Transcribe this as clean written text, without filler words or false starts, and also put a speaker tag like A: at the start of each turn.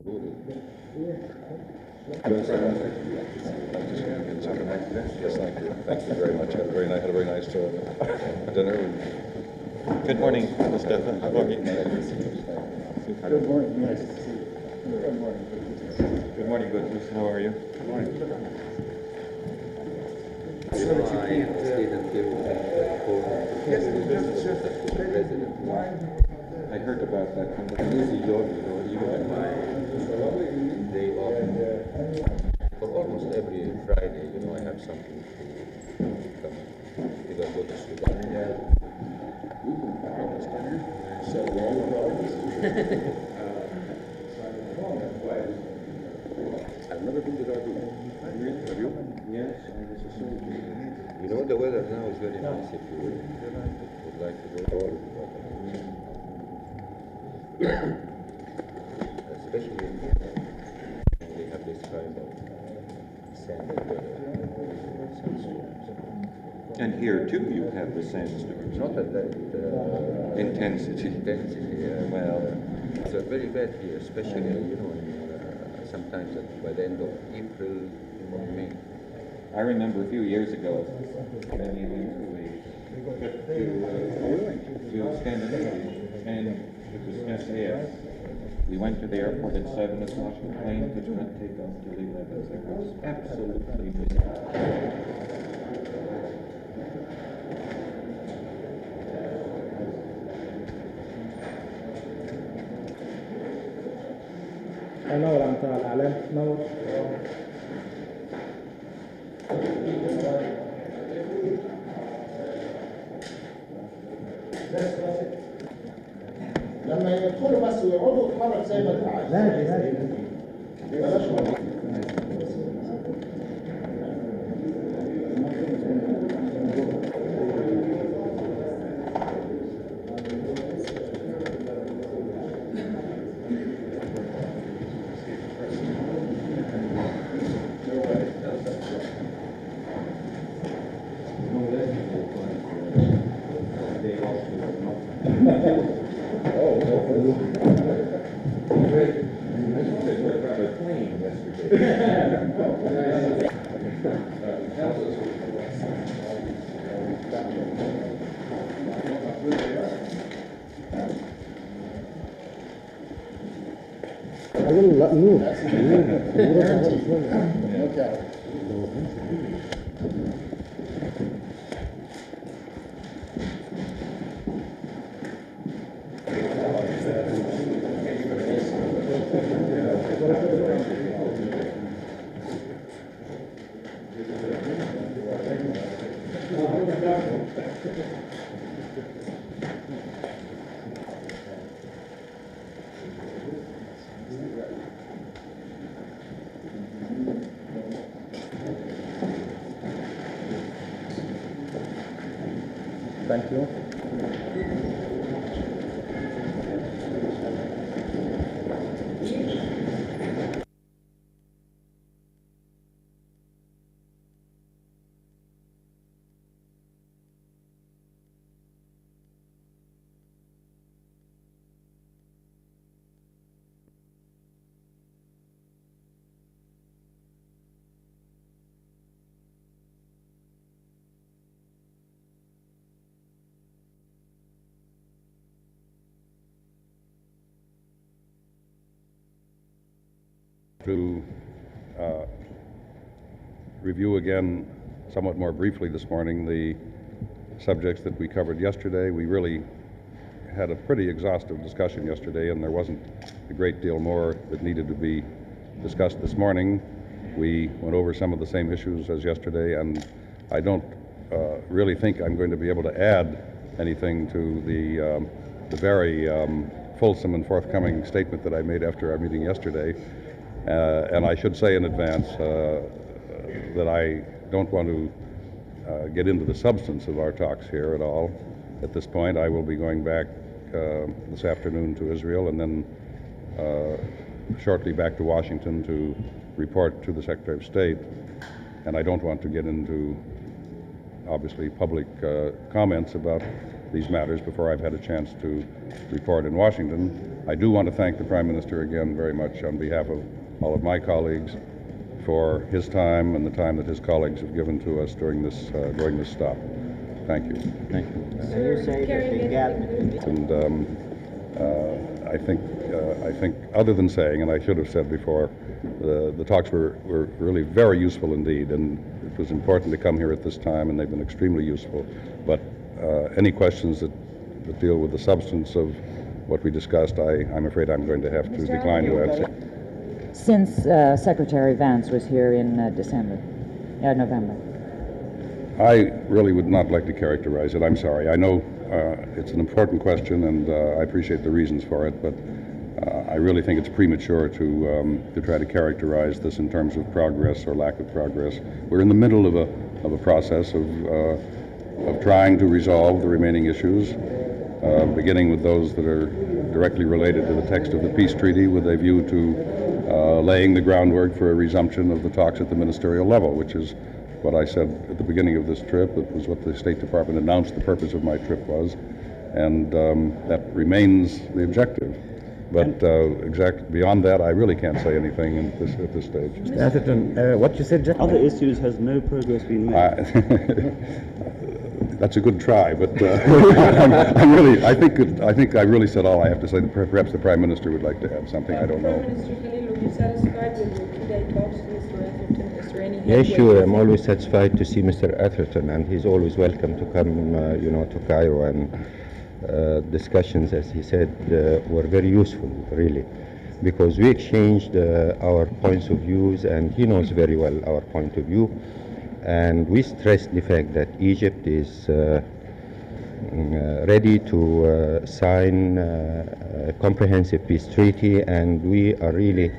A: Yes, thank you. Thank you very much. Had a very nice dinner.
B: Good morning, Mustafa. How are you?
C: Good morning. Nice to see you. Good morning.
B: Good morning, good. How are you?
C: Good morning.
B: I heard about that from the
D: day off. For almost every Friday, I have something to come. Either go to Sudan. I've never been to Darfur. Have you?
B: Yes, I was a soldier.
D: The weather now is very nice if you would like to go all especially when they have this kind of sandy sandstorms.
B: And here too, you have the sandstorms.
D: Not at that
B: Intensity.
D: Well, it's a very bad year, especially sometimes by the end of April or May.
B: I remember a few years ago, many to Scandinavia, and it was SAS. We went to the airport at 7 o'clock. The plane could not take off till 11. It was absolutely miserable.
C: نور عم طالع علم نور لما يدخلوا بس ويقعدوا اتحرك زي ما انت عايز بلاش لا نور Thank you.
A: To review again somewhat more briefly this morning the subjects that we covered yesterday. We really had a pretty exhaustive discussion yesterday, and there wasn't a great deal more that needed to be discussed this morning. We went over some of the same issues as yesterday, and I don't really think I'm going to be able to add anything to the very fulsome and forthcoming statement that I made after our meeting yesterday. And I should say in advance that I don't want to get into the substance of our talks here at all. At this point, I will be going back this afternoon to Israel and then shortly back to Washington to report to the Secretary of State. And I don't want to get into, obviously, public comments about these matters before I've had a chance to report in Washington. I do want to thank the Prime Minister again very much on behalf of all of my colleagues for his time and the time that his colleagues have given to us during this stop. Thank you.
D: Thank you.
C: You say that the gap.
A: And I think, other than saying, and I should have said before, the talks were really very useful indeed, and it was important to come here at this time, and they've been extremely useful. But any questions that deal with the substance of what we discussed, I'm afraid I'm going to have to decline to answer.
E: Since Secretary Vance was here in November.
A: I really would not like to characterize it. I'm sorry. I know it's an important question, and I appreciate the reasons for it, but I really think it's premature to try to characterize this in terms of progress or lack of progress. We're in the middle of a process of trying to resolve the remaining issues, beginning with those that are directly related to the text of the peace treaty, with a view to laying the groundwork for a resumption of the talks at the ministerial level, which is what I said at the beginning of this trip. It was what the State Department announced the purpose of my trip was, and that remains the objective. But beyond that, I really can't say anything at this stage.
C: Mr. Atherton, what you said, other issues has no progress been made.
A: That's a good try, but I think I really said all I have to say. Perhaps the Prime Minister would like to add something. I don't know.
F: Prime Minister Khalil, are you satisfied with your two-day talks with Mr. Atherton? Is there any
G: Yes,
F: headway?
G: sure. I'm always satisfied to see Mr. Atherton, and he's always welcome to come, to Cairo. And discussions, as he said, were very useful, really, because we exchanged our points of views, and he knows very well our point of view. And we stressed the fact that Egypt is ready to sign a comprehensive peace treaty, and we are really